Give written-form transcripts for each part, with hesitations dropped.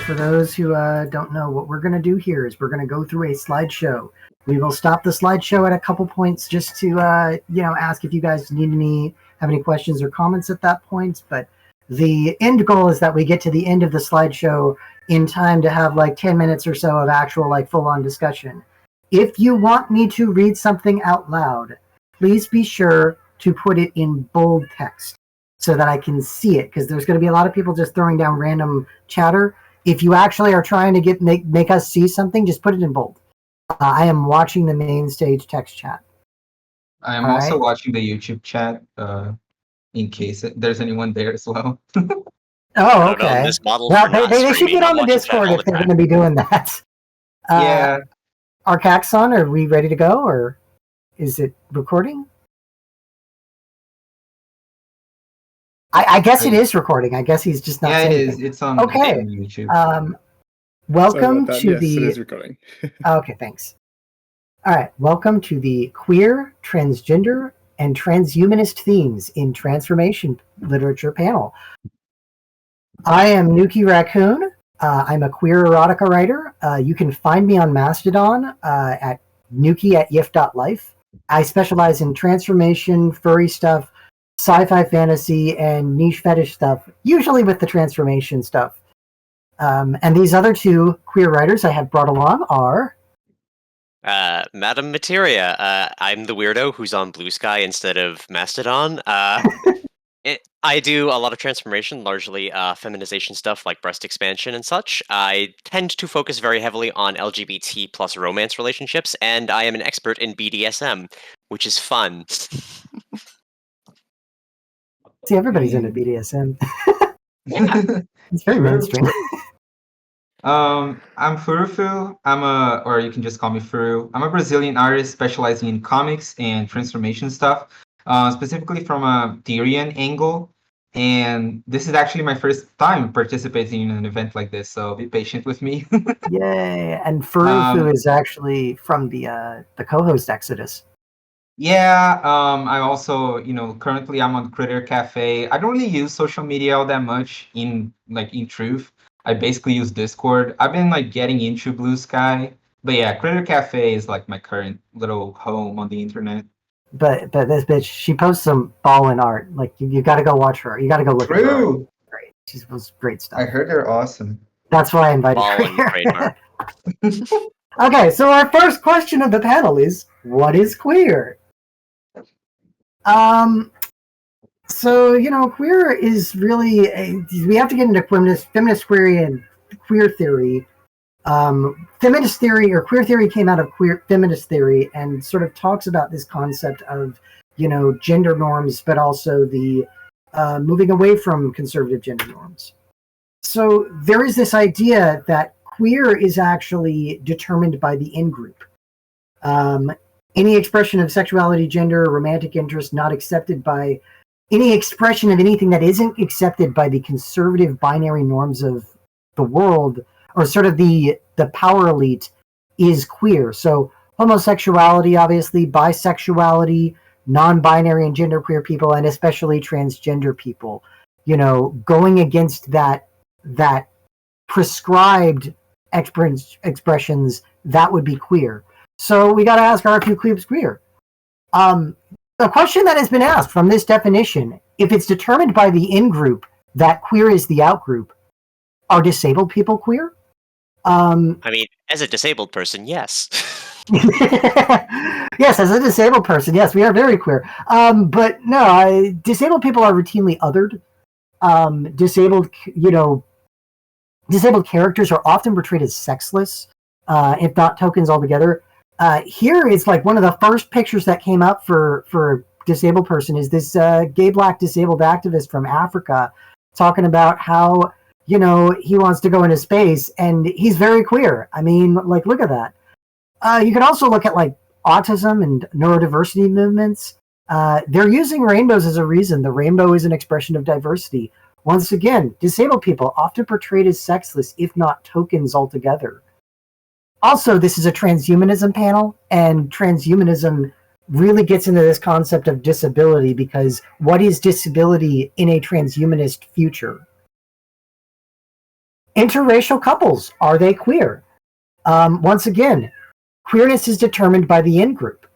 for those who don't know, what we're going to do here is we're going to go through a slideshow. We will stop the slideshow at a couple points just to, ask if you guys have any questions or comments at that point. But the end goal is that we get to the end of the slideshow in time to have like 10 minutes or so of actual like full-on discussion. If you want me to read something out loud, please be sure to put it in bold text so that I can see it, because there's going to be a lot of people just throwing down random chatter. If you actually are trying to make us see something, just put it in bold. I am watching the main stage text chat. I am also watching the YouTube chat in case there's anyone there as well. Oh, okay. Well, they should get on the Discord if they're going to be doing that. Yeah. Arcaxon, are we ready to go, or is it recording? I guess it is recording. I guess he's just not saying it is. It's on YouTube. Welcome to yes, the... it is recording. Okay, thanks. All right, welcome to the Queer, Transgender, and Transhumanist Themes in Transformation Literature panel. I am Nuki Raccoon. I'm a queer erotica writer. You can find me on Mastodon at nuki@yif.life. I specialize in transformation, furry stuff, sci-fi fantasy, and niche fetish stuff, usually with the transformation stuff. And these other two queer writers I have brought along are... Madam Materia. I'm the weirdo who's on Blue Sky instead of Mastodon. I do a lot of transformation, largely feminization stuff like breast expansion and such. I tend to focus very heavily on LGBT plus romance relationships, and I am an expert in BDSM, which is fun. See, everybody's into BDSM. It's very mainstream. I'm Furufoo. or you can just call me Furu. I'm a Brazilian artist specializing in comics and transformation stuff, specifically from a Tyrian angle. And this is actually my first time participating in an event like this, so be patient with me. Yay! And Furufoo is actually from the co-host Exodus. Yeah, I also, currently I'm on Critter Cafe. I don't really use social media all that much in truth. I basically use Discord. I've been getting into Blue Sky. But yeah, Critter Cafe is my current little home on the internet. But this bitch, she posts some ballin' art. You got to go watch her. You got to go look at her. Great. She was great stuff. I heard they're awesome. That's why I invited her. Okay, so our first question of the panel is, what is queer? So, queer is really we have to get into feminist queer theory. Feminist theory or queer theory came out of feminist theory and sort of talks about this concept of, gender norms, but also the moving away from conservative gender norms. So there is this idea that queer is actually determined by the in-group. Any expression of sexuality, gender, romantic interest not accepted by any expression of anything that isn't accepted by the conservative binary norms of the world, or sort of the power elite, is queer. So homosexuality, obviously, bisexuality, non-binary and genderqueer people, and especially transgender people, going against that prescribed expressions, that would be queer. So we got to ask, are a few queers queer? The question that has been asked from this definition, if it's determined by the in-group that queer is the out-group, are disabled people queer? I mean, as a disabled person, yes. Yes, as a disabled person, yes, we are very queer. But no, disabled people are routinely othered. Disabled characters are often portrayed as sexless, if not tokens altogether. Here is one of the first pictures that came up for a disabled person is this gay black disabled activist from Africa talking about how, he wants to go into space, and he's very queer. I mean, look at that. You can also look at autism and neurodiversity movements. They're using rainbows as a reason. The rainbow is an expression of diversity. Once again, disabled people often portrayed as sexless, if not tokens altogether. Also, this is a transhumanism panel, and transhumanism really gets into this concept of disability, because what is disability in a transhumanist future? Interracial couples, are they queer? Once again, queerness is determined by the in-group.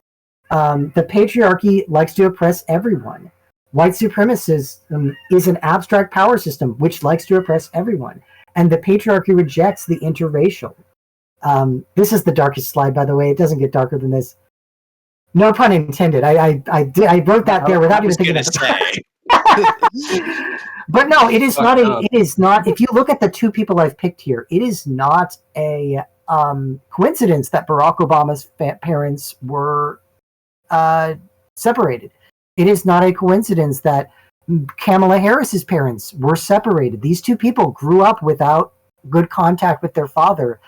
The patriarchy likes to oppress everyone. White supremacism is an abstract power system which likes to oppress everyone. And the patriarchy rejects the interracial. This is the darkest slide, by the way. It doesn't get darker than this. No pun intended. I wrote that there without even thinking about it. But no, it is not a. It is not. If you look at the two people I've picked here, it is not a coincidence that Barack Obama's parents were separated. It is not a coincidence that Kamala Harris's parents were separated. These two people grew up without good contact with their father.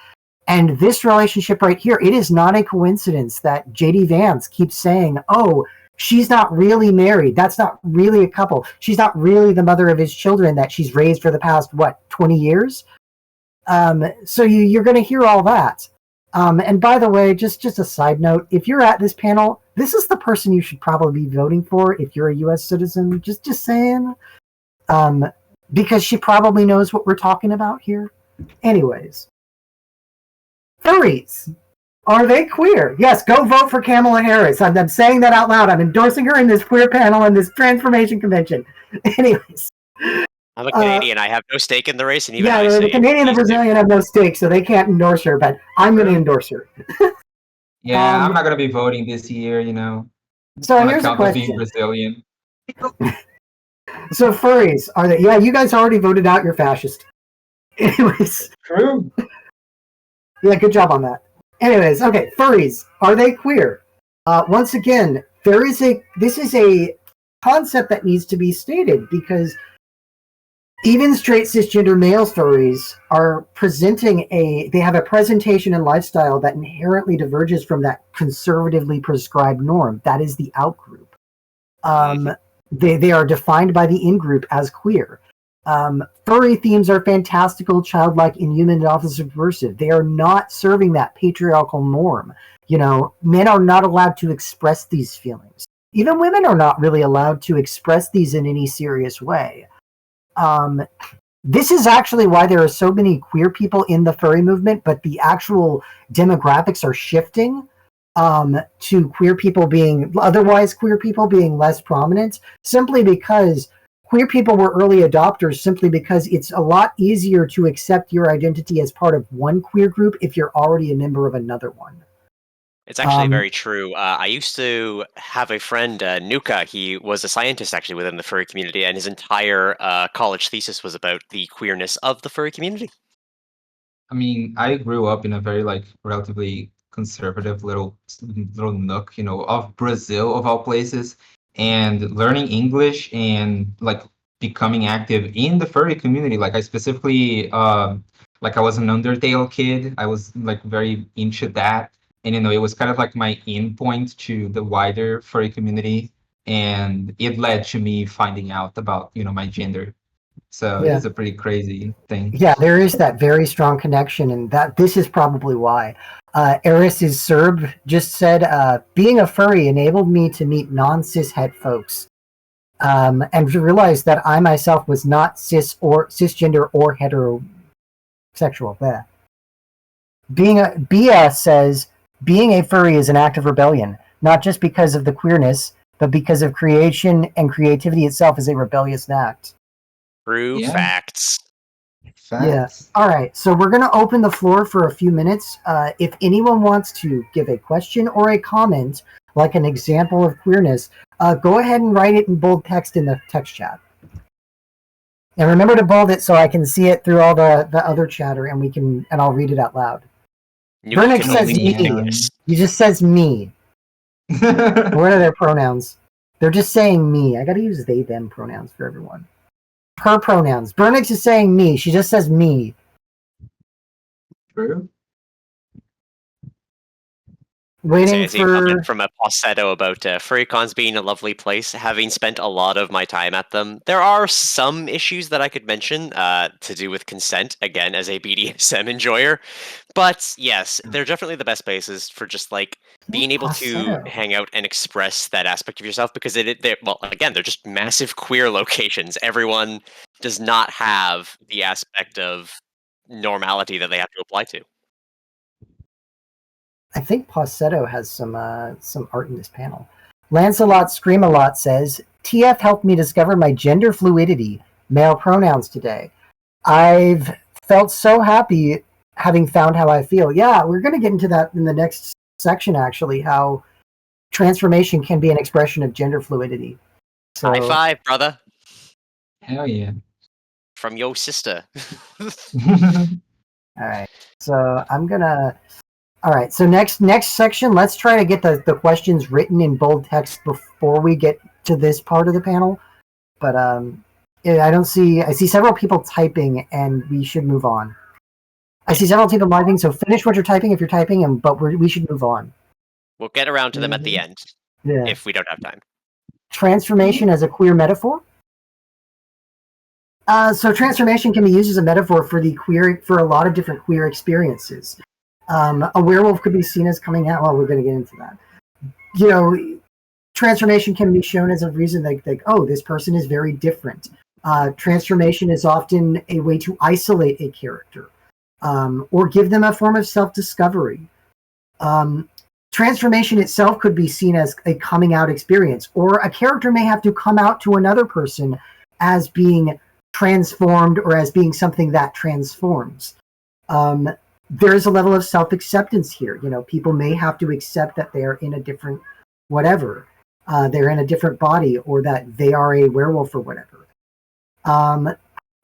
And this relationship right here, it is not a coincidence that J.D. Vance keeps saying, oh, she's not really married. That's not really a couple. She's not really the mother of his children that she's raised for the past, 20 years? So you're going to hear all that. And by the way, just a side note, if you're at this panel, this is the person you should probably be voting for if you're a U.S. citizen. Just saying. Because she probably knows what we're talking about here. Anyways. Furries. Are they queer? Yes, go vote for Kamala Harris. I'm saying that out loud. I'm endorsing her in this queer panel and this transformation convention. Anyways. I'm a Canadian. I have no stake in the race. And even the Canadian and the Brazilian have no stake, so they can't endorse her, but I'm going to endorse her. Yeah, I'm not going to be voting this year, So here's a question. Being Brazilian. So furries, are they? Yeah, you guys already voted out your fascist. Anyways. True. Yeah, good job on that. Anyways, okay, furries, are they queer? Once again, this is a concept that needs to be stated because even straight cisgender male furries are they have a presentation and lifestyle that inherently diverges from that conservatively prescribed norm. That is the outgroup. They are defined by the in-group as queer. Furry themes are fantastical, childlike, inhuman, and often subversive. They are not serving that patriarchal norm. Men are not allowed to express these feelings. Even women are not really allowed to express these in any serious way. This is actually why there are so many queer people in the furry movement, but the actual demographics are shifting to queer people being less prominent, simply because queer people were early adopters, simply because it's a lot easier to accept your identity as part of one queer group if you're already a member of another one. It's actually very true. I used to have a friend, Nuka. He was a scientist actually within the furry community, and his entire college thesis was about the queerness of the furry community. I mean, I grew up in a very relatively conservative little nook, of Brazil of all places, and learning English and becoming active in the furry community. I specifically I was an Undertale kid. I was very into that. And, it was kind of my in point to the wider furry community. And it led to me finding out about, my gender. So It's a pretty crazy thing. Yeah, there is that very strong connection. And this is probably why. Eris is Serb just said, being a furry enabled me to meet non-cis het folks. And to realize that I myself was not cisgender or heterosexual. There. Bia says, being a furry is an act of rebellion, not just because of the queerness, but because of creation and creativity itself is a rebellious act. True facts. Yeah. All right. So we're going to open the floor for a few minutes. If anyone wants to give a question or a comment, like an example of queerness, go ahead and write it in bold text in the text chat. And remember to bold it so I can see it through all the other chatter, and I'll read it out loud. Bernix says me. He just says me. What are their pronouns? They're just saying me. I gotta use they, them pronouns for everyone. Her pronouns. Bernix is saying me. She just says me. True. Waiting for a comment from a Possetto about furrycons being a lovely place. Having spent a lot of my time at them, there are some issues that I could mention to do with consent, again, as a BDSM enjoyer. But yes, they're definitely the best places for just being able to hang out and express that aspect of yourself, because they're just massive queer locations. Everyone does not have the aspect of normality that they have to apply to. I think Pausetto has some art in this panel. Lancelot Screamalot says, TF helped me discover my gender fluidity, male pronouns today. I've felt so happy having found how I feel. Yeah, we're going to get into that in the next section, actually, how transformation can be an expression of gender fluidity. So, High five, brother. Hell yeah. From your sister. all right. So I'm going to... All right, so next section, let's try to get the questions written in bold text before we get to this part of the panel. But I see several people typing, and we should move on. I see several people typing, so finish what you're typing if you're typing, but we should move on. We'll get around to them at the end, if we don't have time. Transformation as a queer metaphor? So transformation can be used as a metaphor for a lot of different queer experiences. A werewolf could be seen as coming out. Well, we're going to get into that. Transformation can be shown as a reason like, oh, this person is very different. Transformation is often a way to isolate a character or give them a form of self-discovery. Transformation itself could be seen as a coming out experience, or a character may have to come out to another person as being transformed or as being something that transforms. There is a level of self-acceptance here. People may have to accept that they are in a different whatever. They're in a different body, or that they are a werewolf or whatever.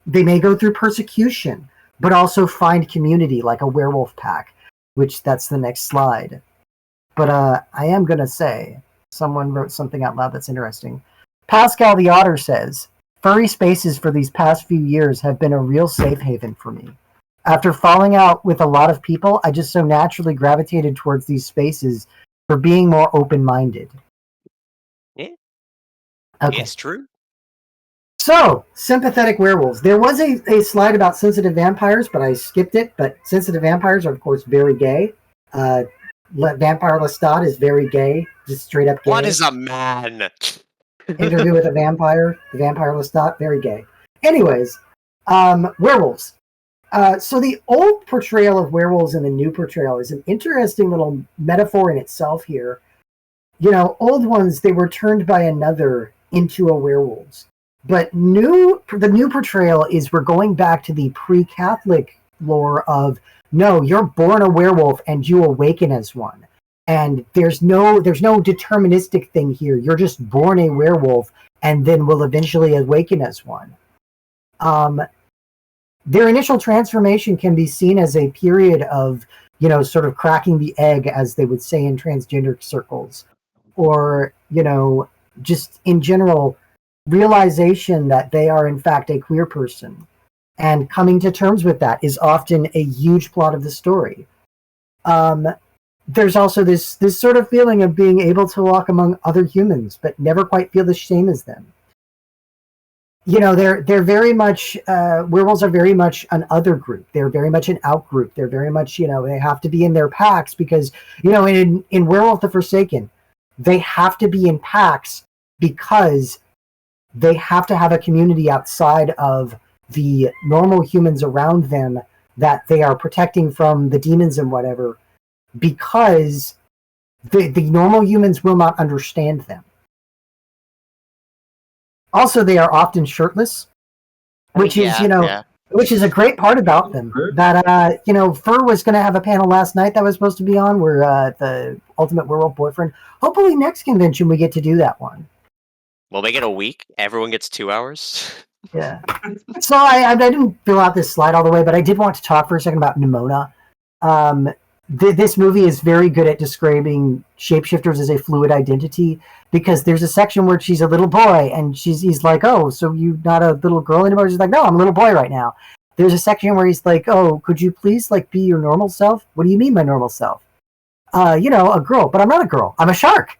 They may go through persecution, but also find community, like a werewolf pack, which that's the next slide. But I am going to say, someone wrote something out loud that's interesting. Pascal the Otter says, furry spaces for these past few years have been a real safe haven for me. After falling out with a lot of people, I just so naturally gravitated towards these spaces for being more open-minded. Yeah. Okay. It's true. So, sympathetic werewolves. There was a slide about sensitive vampires, but I skipped it. But sensitive vampires are, of course, very gay. Vampire Lestat is very gay, just straight up gay. What is a man? Interview with a Vampire, the Vampire Lestat, very gay. Anyways, werewolves. So the old portrayal of werewolves and the new portrayal is an interesting little metaphor in itself here. Old ones, they were turned by another into a werewolves. But the new portrayal is we're going back to the pre-Catholic lore of, no, you're born a werewolf and you awaken as one. And there's no deterministic thing here. You're just born a werewolf and then will eventually awaken as one. Their initial transformation can be seen as a period of, sort of cracking the egg, as they would say in transgender circles. Or, just in general, realization that they are in fact a queer person. And coming to terms with that is often a huge plot of the story. There's also this sort of feeling of being able to walk among other humans, but never quite feel the same as them. They're very much, werewolves are very much an other group. They're very much an out group. They're very much, they have to be in their packs because, in Werewolf the Forsaken, they have to be in packs because they have to have a community outside of the normal humans around them that they are protecting from the demons and whatever, because the normal humans will not understand them. Also, they are often shirtless, which is a great part about them. That Fur was going to have a panel last night that was supposed to be on, where the Ultimate Werewolf Boyfriend. Hopefully, next convention we get to do that one. We'll make it a week. Everyone gets 2 hours. Yeah. So I didn't fill out this slide all the way, but I did want to talk for a second about Nimona. This movie is very good at describing shapeshifters as a fluid identity, because there's a section where she's a little boy and he's like, oh, so you're not a little girl anymore? She's like, no, I'm a little boy right now. There's a section where he's like, oh, could you please be your normal self? What do you mean my normal self? A girl, but I'm not a girl. I'm a shark.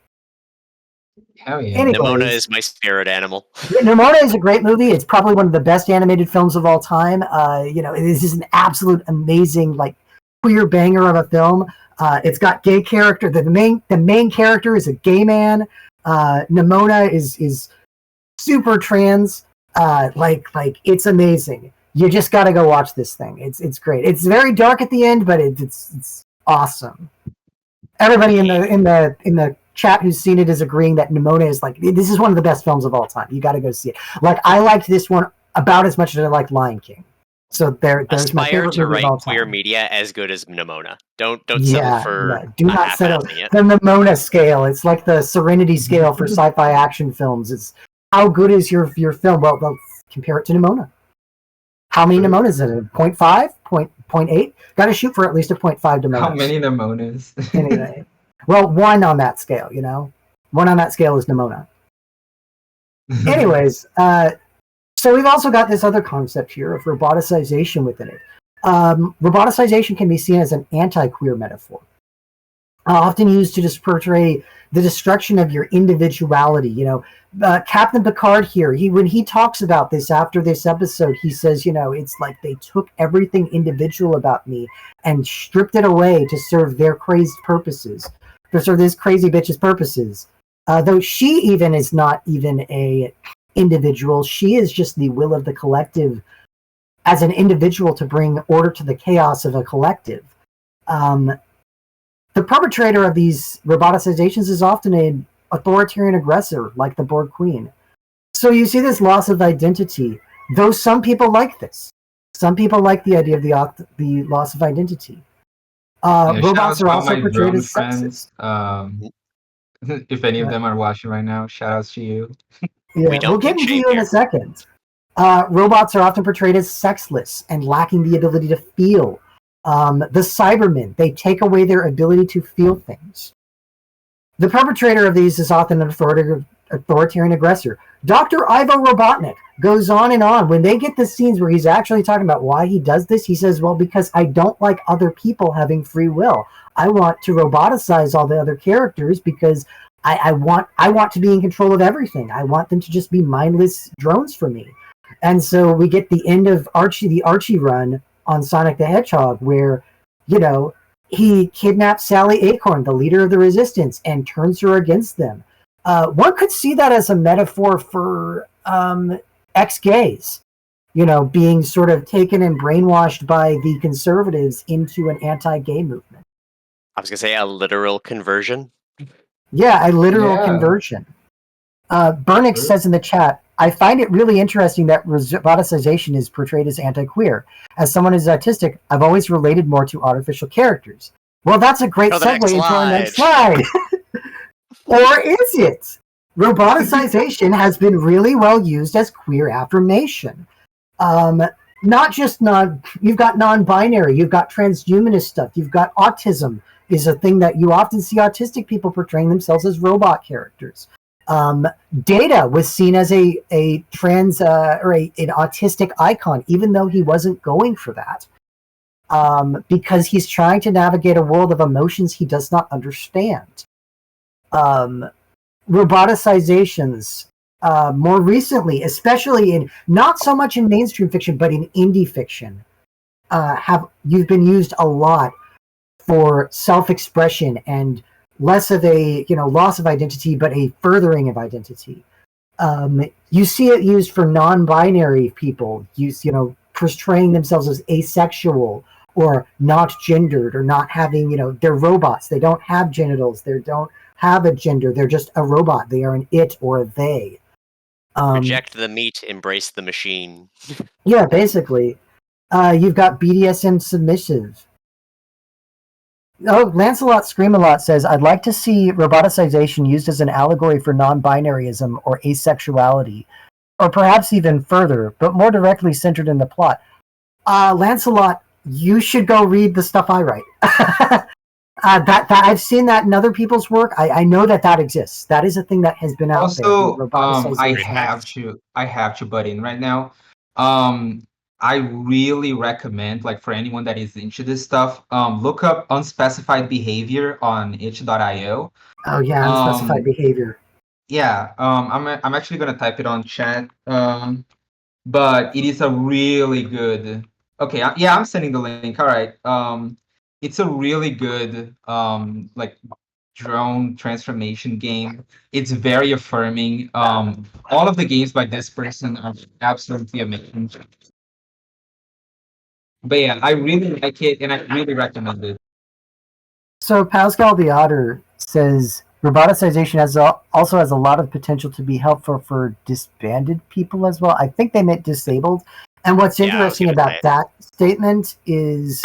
Hell yeah. Anyways, Nimona is my spirit animal. Nimona is a great movie. It's probably one of the best animated films of all time. This is an absolute amazing, queer banger of a film. It's got gay character. The main character is a gay man. Nimona is super trans. It's amazing. You just got to go watch this thing. It's great. It's very dark at the end, but it's awesome. Everybody in the chat who's seen it is agreeing that Nimona is like, this is one of the best films of all time. You got to go see it. Like, I liked this one about as much as I liked Lion King. So there's my favorite to movie of all write time. queer media as good as Nimona. Don't settle for do not settle it. the Nimona scale. It's like the Serenity scale for sci-fi action films. It's how good is your film? Well, compare it to Nimona. How many Nimonas is it? 0.5? 0.8? Got to shoot for at least a 0.5 Nimonas. How many Nimonas? Anyway. Well, 1 on that scale, you know? 1 on that scale is Nimona. Anyways, so we've also got this other concept here of roboticization within it. Roboticization can be seen as an anti-queer metaphor, often used to just portray the destruction of your individuality. You know, Captain Picard here, when he talks about this after this episode, he says, you know, it's like they took everything individual about me and stripped it away to serve their crazed purposes, to serve this crazy bitch's purposes. Though she even is not even a individual, she is just the will of the collective as an individual to bring order to the chaos of a collective. The perpetrator of these roboticizations is often an authoritarian aggressor, like the Borg Queen. So you see this loss of identity, though some people like this. Some people like the idea of the loss of identity. Robots are also portrayed as sexist. If any of them are watching right now, shout outs to you. Yeah, we'll get into you in a second. Robots are often portrayed as sexless and lacking the ability to feel. The Cybermen, they take away their ability to feel things. The perpetrator of these is often an authoritarian aggressor. Dr. Ivo Robotnik goes on and on. When they get the scenes where he's actually talking about why he does this, he says, well, because I don't like other people having free will. I want to roboticize all the other characters because I want to be in control of everything. I want them to just be mindless drones for me. And so we get the end of the Archie run on Sonic the Hedgehog, where, you know, he kidnaps Sally Acorn, the leader of the Resistance, and turns her against them. One could see that as a metaphor for ex-gays, you know, being sort of taken and brainwashed by the conservatives into an anti-gay movement. I was going to say a literal conversion. Yeah, a literal conversion. Burnix says in the chat, I find it really interesting that roboticization is portrayed as anti-queer. As someone who's autistic, I've always related more to artificial characters. Well, that's a great segue into our next slide. Or is it? Roboticization has been really well used as queer affirmation. Not just you've got non-binary, you've got transhumanist stuff, you've got autism is a thing that you often see autistic people portraying themselves as robot characters. Data was seen as a trans or an autistic icon, even though he wasn't going for that, because he's trying to navigate a world of emotions he does not understand. Roboticizations, more recently, especially in not so much in mainstream fiction, but in indie fiction, you've been used a lot for self-expression and less of a loss of identity, but a furthering of identity. You see it used for non-binary people, portraying themselves as asexual or not gendered or not having, they're robots. They don't have genitals. They don't have a gender. They're just a robot. They are an it or a they. Reject the meat, embrace the machine. Yeah, basically. You've got BDSM submissive. Oh, Lancelot Scream-A-Lot says, I'd like to see roboticization used as an allegory for non-binaryism or asexuality, or perhaps even further, but more directly centered in the plot. Lancelot, you should go read the stuff I write. That I've seen that in other people's work. I know that exists. That is a thing that has been out there. Also, I have to butt in right now. I really recommend, like, for anyone that is into this stuff, look up unspecified behavior on itch.io. Oh yeah, unspecified behavior. Yeah, I'm actually gonna type it on chat. But it is a really good. Okay, I'm sending the link. All right. It's a really good like drone transformation game. It's very affirming. All of the games by this person are absolutely amazing. But yeah, I really like it, and I really recommend it. So Pascal the Otter says roboticization also has a lot of potential to be helpful for disbanded people as well. I think they meant disabled. And what's interesting about that statement is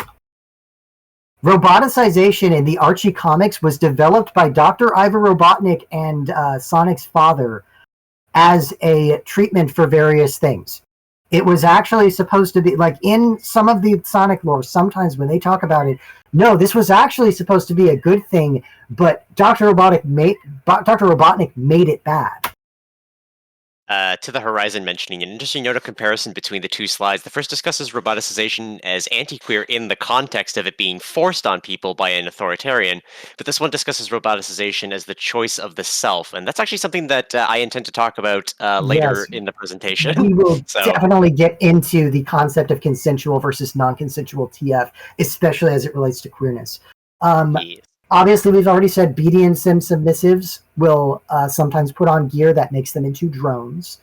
roboticization in the Archie comics was developed by Dr. Ivar Robotnik and Sonic's father as a treatment for various things. It was actually supposed to be, like in some of the Sonic lore, sometimes when they talk about it, no, this was actually supposed to be a good thing, but Dr. Robotnik made it bad. To the Horizon mentioning an interesting note of comparison between the two slides. The first discusses roboticization as anti-queer in the context of it being forced on people by an authoritarian, but this one discusses roboticization as the choice of the self, and that's actually something that I intend to talk about later in the presentation. We will definitely get into the concept of consensual versus non-consensual TF, especially as it relates to queerness. Yes. Obviously, we've already said BD Sim submissives will sometimes put on gear that makes them into drones.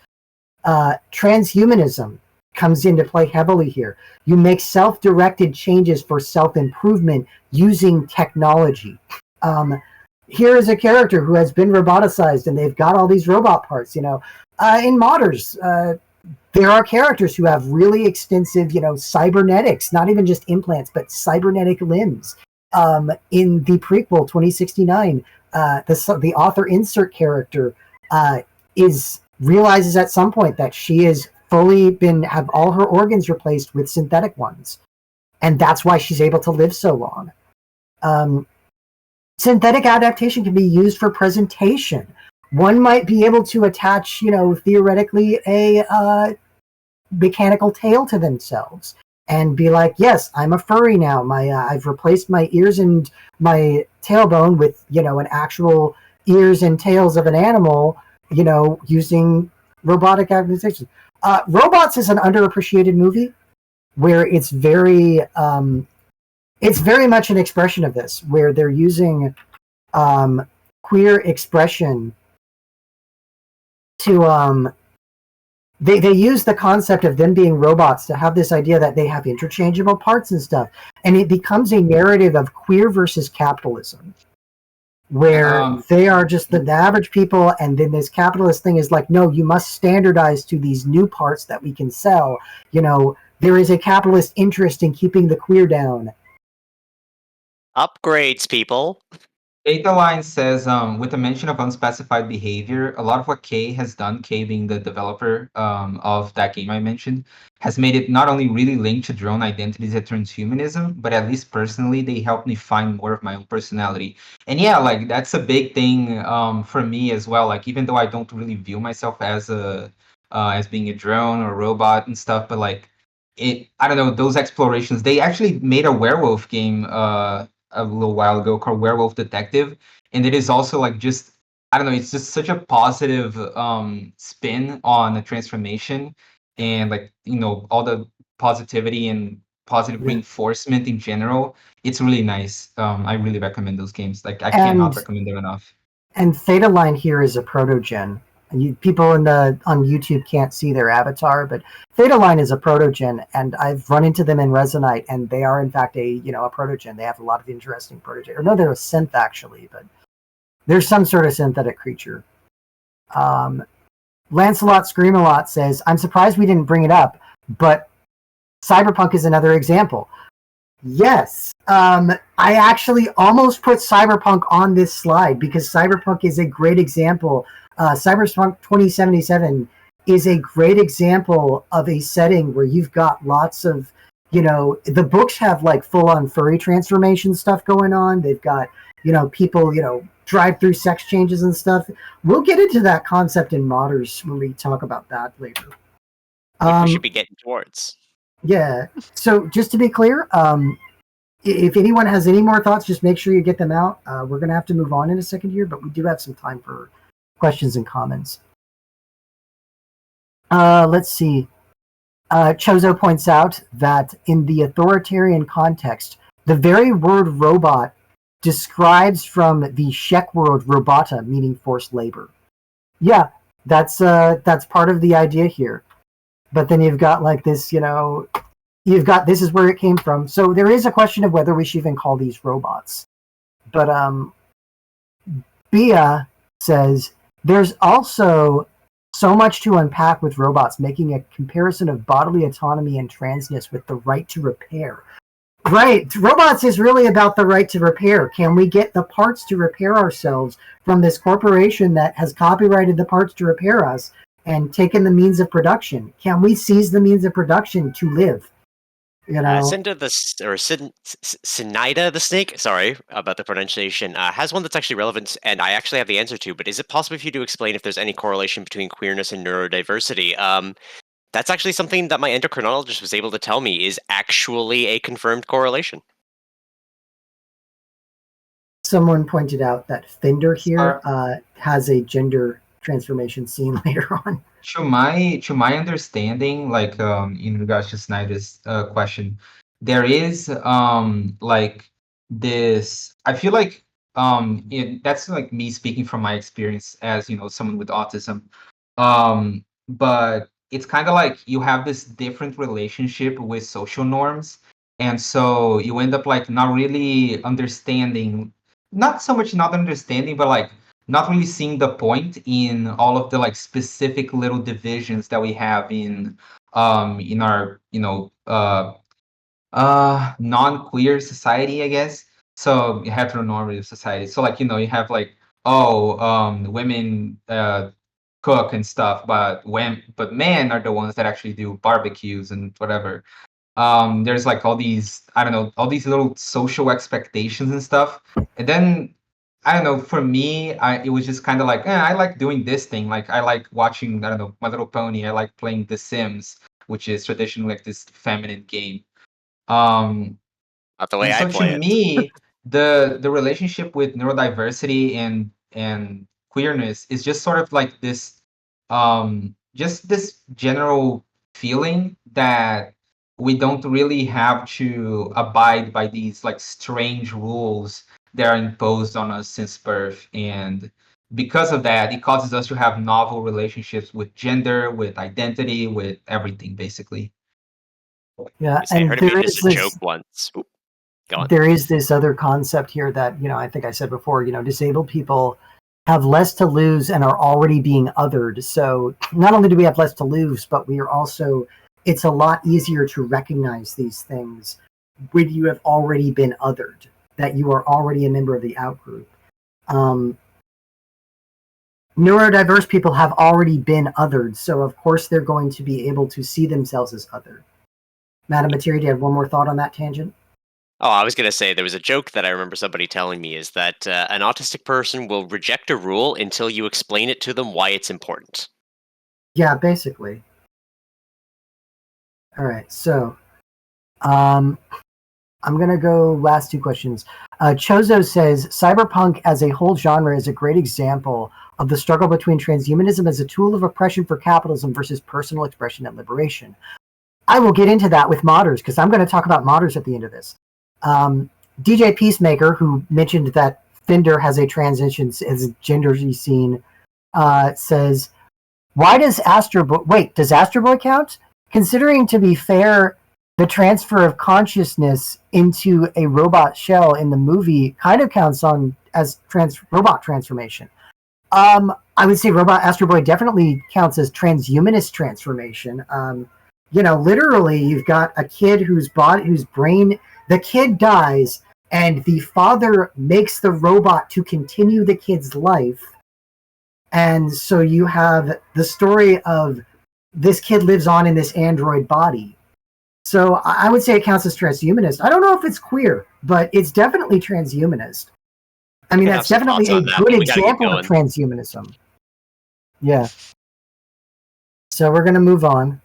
Transhumanism comes into play heavily here. You make self-directed changes for self-improvement using technology. Here is a character who has been roboticized, and they've got all these robot parts. In modders, there are characters who have really extensive, cybernetics, not even just implants, but cybernetic limbs. In the prequel 2069, the author insert character realizes at some point that she is fully have all her organs replaced with synthetic ones, and that's why she's able to live so long. Synthetic adaptation can be used for presentation. One might be able to attach, theoretically, a mechanical tail to themselves and be like, yes, I'm a furry now. I've replaced my ears and my tailbone with, an actual ears and tails of an animal, using robotic adaptation. Robots is an underappreciated movie where it's very much an expression of this, where they're using queer expression to they use the concept of them being robots to have this idea that they have interchangeable parts and stuff, and it becomes a narrative of queer versus capitalism, where they are just the average people, and then this capitalist thing is like, no, you must standardize to these new parts that we can sell. There is a capitalist interest in keeping the queer down. Upgrades, people. Data Line says, with the mention of unspecified behavior, a lot of what Kay has done, Kay being the developer of that game I mentioned, has made it not only really linked to drone identities and transhumanism, but at least personally, they helped me find more of my own personality. And yeah, like that's a big thing for me as well. Like even though I don't really view myself as as being a drone or a robot and stuff, but like I don't know, those explorations. They actually made a werewolf game a little while ago called Werewolf Detective, and it is also like just I don't know, it's just such a positive spin on the transformation and like all the positivity and positive reinforcement in general. It's really nice. I really recommend those games. Like I cannot recommend them enough. And Theta Line here is a proto-gen. People on YouTube can't see their avatar, but Theta Line is a proto-gen, and I've run into them in Resonite, and they are in fact a proto-gen. They have a lot of interesting proto-gen. Or no, they're a synth actually, but there's some sort of synthetic creature. Lancelot Scream-A-Lot says, I'm surprised we didn't bring it up, but Cyberpunk is another example. Yes, I actually almost put Cyberpunk on this slide because Cyberpunk is a great example. Cyberpunk 2077 is a great example of a setting where you've got lots of, the books have like full-on furry transformation stuff going on. They've got, people, drive through sex changes and stuff. We'll get into that concept in modders when we talk about that later. We should be getting towards. Yeah. So just to be clear, if anyone has any more thoughts, just make sure you get them out. We're going to have to move on in a second here, but we do have some time for questions and comments. Let's see. Chozo points out that in the authoritarian context, the very word robot describes from the Czech word robota, meaning forced labor. Yeah, that's part of the idea here. But then you've got like this, you've got this is where it came from. So there is a question of whether we should even call these robots. But Bia says there's also so much to unpack with robots, making a comparison of bodily autonomy and transness with the right to repair. Right, robots is really about the right to repair. Can we get the parts to repair ourselves from this corporation that has copyrighted the parts to repair us and taken the means of production? Can we seize the means of production to live? You know, Sinida the snake. Sorry about the pronunciation. Has one that's actually relevant, and I actually have the answer to. But is it possible for you to explain if there's any correlation between queerness and neurodiversity? That's actually something that my endocrinologist was able to tell me is actually a confirmed correlation. Someone pointed out that Fender here has a gender transformation scene later on. To my understanding, like in regards to Snyder's question, there is like this. I feel like that's like me speaking from my experience as someone with autism. But it's kind of like you have this different relationship with social norms, and so you end up like not really understanding, not so much not understanding, but like not really seeing the point in all of the like specific little divisions that we have in our non-queer society, I guess. So heteronormative society. So like you have like women cook and stuff, but men are the ones that actually do barbecues and whatever. There's like all these, I don't know, all these little social expectations and stuff. And then I don't know, for me, it was just kind of like, I like doing this thing. Like I like watching, I don't know, My Little Pony. I like playing The Sims, which is traditionally like this feminine game. Um, Not the way and I so play to it. me, the relationship with neurodiversity and queerness is just sort of like this, just this general feeling that we don't really have to abide by these like strange rules that are imposed on us since birth. And because of that, it causes us to have novel relationships with gender, with identity, with everything, basically. Yeah, I and heard him make this a joke once. Oop, go on. There is this other concept here that, I think I said before, disabled people have less to lose and are already being othered. So not only do we have less to lose, but we are also, it's a lot easier to recognize these things when you have already been othered, that you are already a member of the outgroup. Neurodiverse people have already been othered, so of course they're going to be able to see themselves as othered. Madam Materia, do you have one more thought on that tangent? Oh, I was going to say there was a joke that I remember somebody telling me is that an autistic person will reject a rule until you explain it to them why it's important. Yeah, basically. All right, so I'm going to go last two questions. Chozo says, cyberpunk as a whole genre is a great example of the struggle between transhumanism as a tool of oppression for capitalism versus personal expression and liberation. I will get into that with modders, because I'm going to talk about modders at the end of this. DJ Peacemaker, who mentioned that Fender has a transition as a gender scene, says, why does Astro Boy... does Astro Boy count? Considering, to be fair, the transfer of consciousness into a robot shell in the movie kind of counts on as robot transformation. I would say Astro Boy definitely counts as transhumanist transformation. Literally, you've got a kid whose brain, the kid dies, and the father makes the robot to continue the kid's life. And so you have the story of this kid lives on in this android body. So I would say it counts as transhumanist. I don't know if it's queer, but it's definitely transhumanist. I mean, that's definitely a good example of transhumanism. Yeah. So we're going to move on.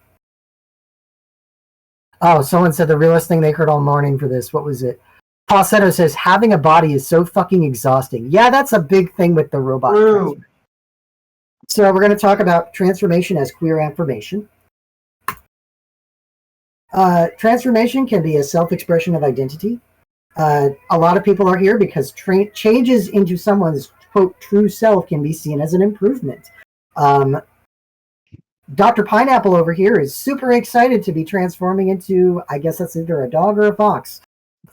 Oh, someone said the realest thing they heard all morning for this. What was it? Falsetto says, having a body is so fucking exhausting. Yeah, that's a big thing with the robot. So we're going to talk about transformation as queer affirmation. Transformation can be a self-expression of identity. A lot of people are here because changes into someone's, quote, true self can be seen as an improvement. Dr. Pineapple over here is super excited to be transforming into, I guess that's either a dog or a fox.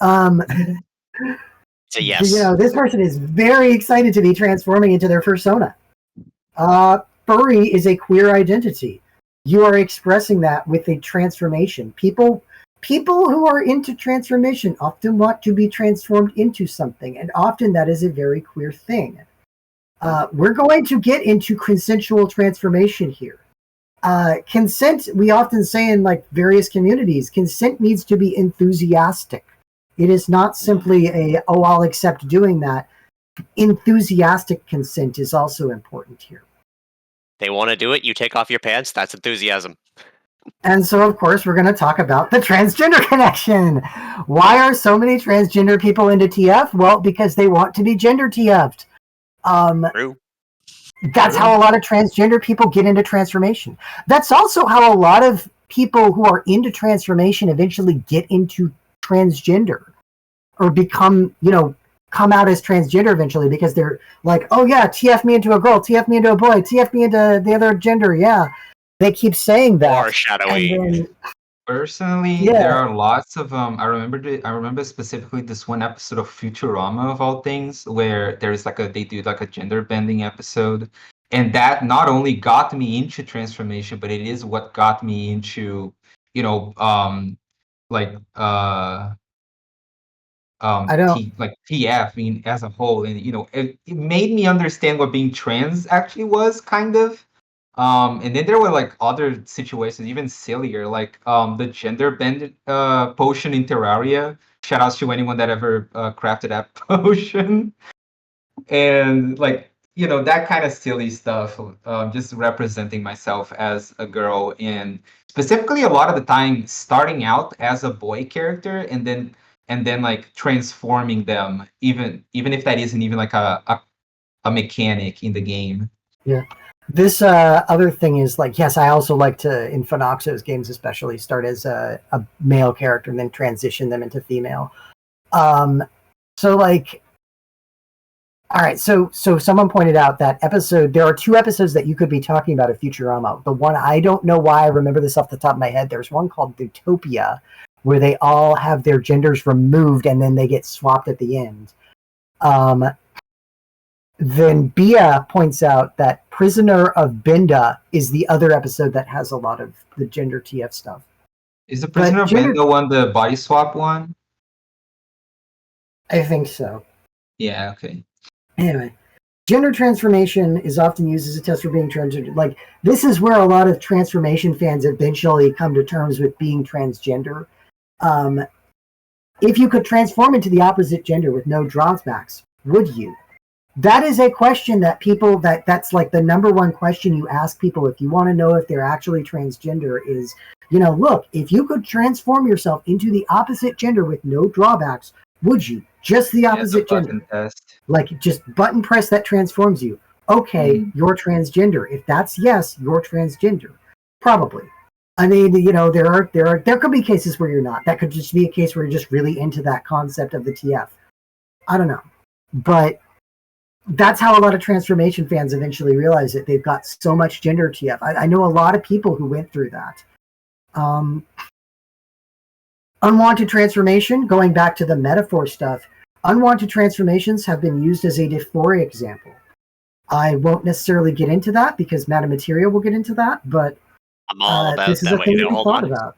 It's a yes. This person is very excited to be transforming into their fursona. Furry is a queer identity. You are expressing that with a transformation. People who are into transformation often want to be transformed into something, and often that is a very queer thing. We're going to get into consensual transformation here. Consent, we often say in like various communities, consent needs to be enthusiastic. It is not simply I'll accept doing that. Enthusiastic consent is also important here. They want to do it, you take off your pants, that's enthusiasm. And so, of course, we're going to talk about the transgender connection. Why are so many transgender people into TF? Well, because they want to be gender TF'd. True. That's how a lot of transgender people get into transformation. That's also how a lot of people who are into transformation eventually get into transgender or become, come out as transgender eventually because they're like, oh yeah, TF me into a girl, TF me into a boy, TF me into the other gender. Yeah. They keep saying that. Foreshadowing. Personally, there are lots of I remember specifically this one episode of Futurama of all things where there's they do like a gender bending episode, and that not only got me into transformation, but it is what got me into TF, I mean, as a whole, and it made me understand what being trans actually was, kind of. And then there were like other situations, even sillier, like the gender bend potion in Terraria. Shout outs to anyone that ever crafted that potion. And that kind of silly stuff, just representing myself as a girl, and specifically a lot of the time starting out as a boy character and then like transforming them, even if that isn't even like a mechanic in the game. Yeah. This other thing is yes, I also like to, in Phenoxo's games especially, start as a male character and then transition them into female. All right, so someone pointed out that episode, there are 2 episodes that you could be talking about of Futurama. The one, I don't know why I remember this off the top of my head, there's one called Utopia, where they all have their genders removed and then they get swapped at the end. Then Bia points out that Prisoner of Benda is the other episode that has a lot of the gender TF stuff. Is the Prisoner of Benda one the body swap one? I think so. Yeah, okay. Anyway, gender transformation is often used as a test for being transgender. This is where a lot of transformation fans eventually come to terms with being transgender. If you could transform into the opposite gender with no drawbacks, would you? That is a question that that's like the number one question you ask people if you want to know if they're actually transgender is, look, if you could transform yourself into the opposite gender with no drawbacks, would you? Just the opposite gender. Test. Just button press that transforms you. Okay, you're transgender. If that's yes, you're transgender. Probably. I mean, there could be cases where you're not. That could just be a case where you're just really into that concept of the TF. I don't know. But that's how a lot of transformation fans eventually realize it. They've got so much gender TF. I know a lot of people who went through that. Unwanted transformation, going back to the metaphor stuff, unwanted transformations have been used as a dysphoria example. I won't necessarily get into that because Materia will get into that, but I'm all about this is that a thing to be thought about.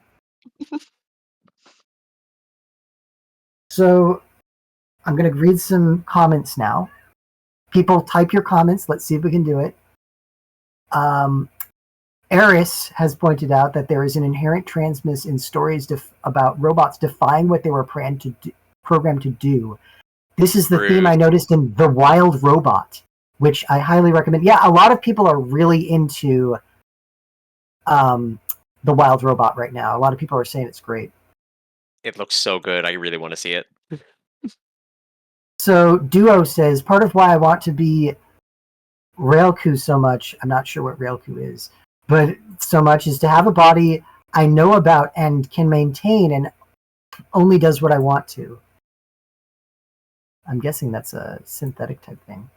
So I'm going to read some comments now. People, type your comments. Let's see if we can do it. Eris has pointed out that there is an inherent transmiss in stories about robots defying what they were programmed to do. This is the theme I noticed in The Wild Robot, which I highly recommend. Yeah, a lot of people are really into The Wild Robot right now. A lot of people are saying it's great. It looks so good. I really want to see it. So Duo says, part of why I want to be Railku so much, I'm not sure what Railku is, but so much is to have a body I know about and can maintain and only does what I want to. I'm guessing that's a synthetic type thing.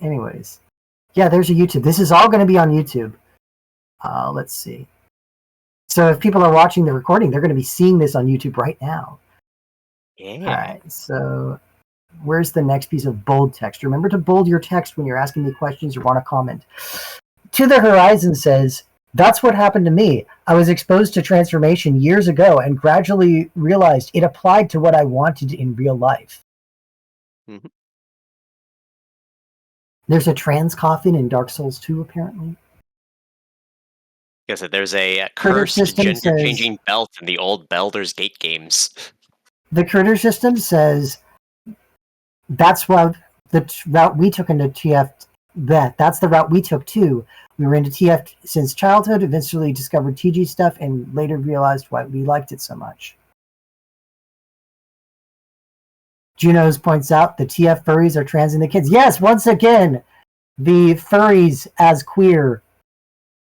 Anyways. Yeah, there's a YouTube. This is all going to be on YouTube. Let's see. So if people are watching the recording, they're going to be seeing this on YouTube right now. Yeah. All right, so where's the next piece of bold text? Remember to bold your text when you're asking me questions or want to comment. To the Horizon says, that's what happened to me. I was exposed to transformation years ago and gradually realized it applied to what I wanted in real life. Mm-hmm. There's a trans coffin in Dark Souls 2, apparently. Guess that there's a Critter cursed System gender-changing belt in the old Baldur's Gate games. The Critter System says that's what the route we took into TF. That's the route we took too. We were into TF since childhood, eventually discovered TG stuff, and later realized why we liked it so much. Junos points out the TF furries are transing the kids. Yes, once again, the furries as queer.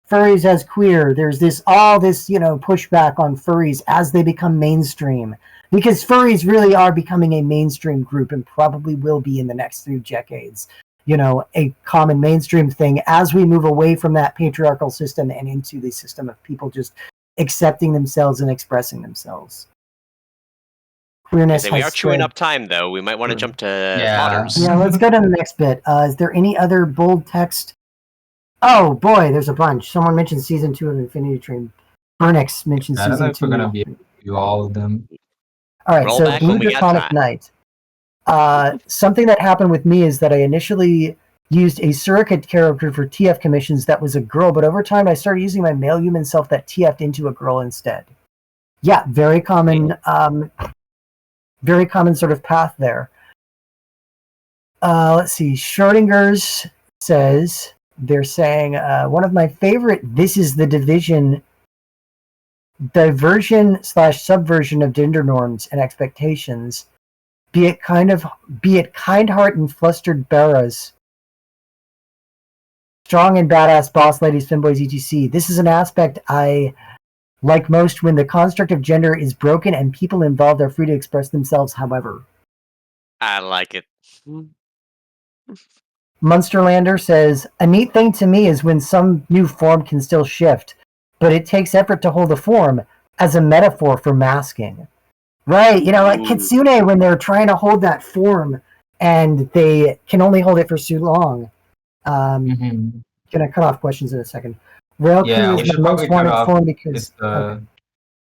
Furries as queer. There's all this, pushback on furries as they become mainstream. Because furries really are becoming a mainstream group and probably will be in the next 3 decades. A common mainstream thing as we move away from that patriarchal system and into the system of people just accepting themselves and expressing themselves. Queerness we are chewing up time, though. We might want to jump to modders. Yeah, let's go to the next bit. Is there any other bold text? Oh, boy, there's a bunch. Someone mentioned Season 2 of Infinity Train. Burnix mentioned Season 2. I don't know if we're going to be able to do all of them. All right, Roll so back Blue when we got Draconic time. Knight. Something that happened with me is that I initially used a surrogate character for TF commissions that was a girl, but over time I started using my male human self that TF'd into a girl instead. Yeah, very common sort of path there. Let's see. Schrodinger's says, they're saying, one of my favorite, this is the diversion / subversion of gender norms and expectations, be it kind heart and flustered barras, strong and badass boss ladies, femboys, etc. This is an aspect I like most when the construct of gender is broken and people involved are free to express themselves however. I like it. Munsterlander says, a neat thing to me is when some new form can still shift, but it takes effort to hold the form as a metaphor for masking. Right, like Kitsune, when they're trying to hold that form and they can only hold it for so long. Gonna cut off questions in a second. Railku is my most wanted form because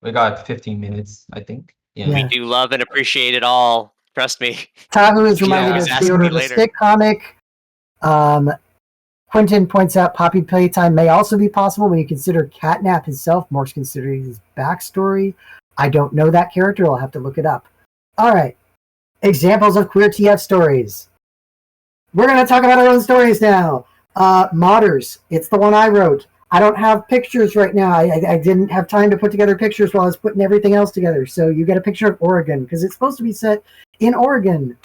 we got 15 minutes, I think. Yeah. We do love and appreciate it all. Trust me. Tahu is reminded of the Order of the Stick comic. Quentin points out Poppy playtime may also be possible when you consider Catnap himself, more considering his backstory. I don't know that character. I'll have to look it up. All right. Examples of queer TF stories. We're going to talk about our own stories now. Modders. It's the one I wrote. I don't have pictures right now. I didn't have time to put together pictures while I was putting everything else together. So you get a picture of Oregon because it's supposed to be set in Oregon.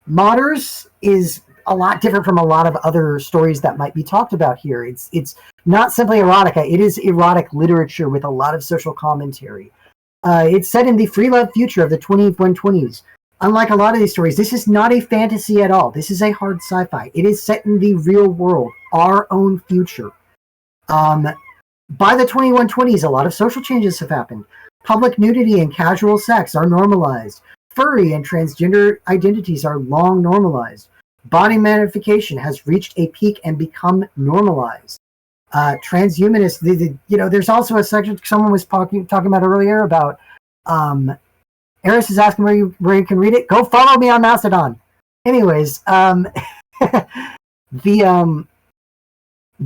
Modders is a lot different from a lot of other stories that might be talked about here. It's not simply erotica. It is erotic literature with a lot of social commentary. It's set in the free love future of the 2120s. Unlike a lot of these stories, this is not a fantasy at all. This is a hard sci-fi. It is set in the real world, our own future. By the 2120s, a lot of social changes have happened. Public nudity and casual sex are normalized. Furry and transgender identities are long normalized. Body modification has reached a peak and become normalized. Transhumanist, there's also a section someone was talking about earlier about Eris is asking where you can read it. Go follow me on Mastodon. Anyways, the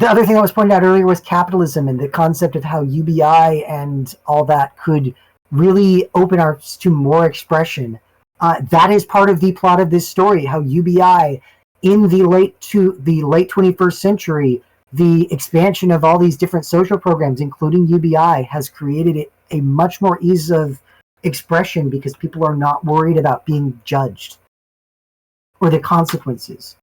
other thing that was pointed out earlier was capitalism and the concept of how UBI and all that could really open us to more expression. That is part of the plot of this story, how UBI in the late 21st century, the expansion of all these different social programs, including UBI, has created a much more ease of expression because people are not worried about being judged or the consequences.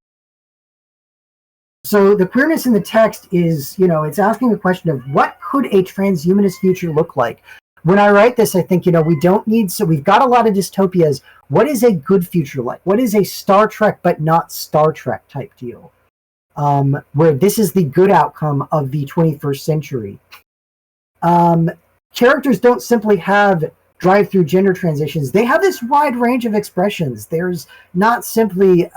So the queerness in the text is, it's asking the question of what could a transhumanist future look like? When I write this, I think, we've got a lot of dystopias. What is a good future like? What is a Star Trek but not Star Trek type deal? where this is the good outcome of the 21st century. Characters don't simply have drive-through gender transitions. They have this wide range of expressions. There's not simply,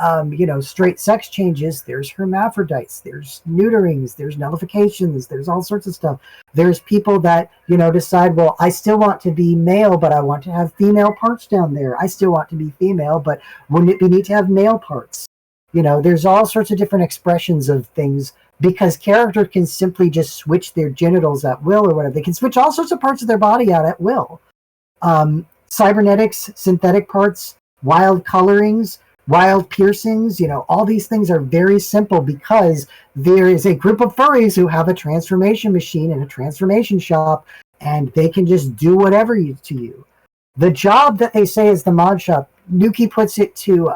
straight sex changes. There's hermaphrodites. There's neuterings. There's nullifications. There's all sorts of stuff. There's people that, decide, well, I still want to be male, but I want to have female parts down there. I still want to be female, but wouldn't it be neat to have male parts? There's all sorts of different expressions of things because characters can simply just switch their genitals at will or whatever. They can switch all sorts of parts of their body out at will. Cybernetics, synthetic parts, wild colorings, wild piercings, all these things are very simple because there is a group of furries who have a transformation machine in a transformation shop, and they can just do whatever to you. The job that they say is the mod shop, Nuki puts it to,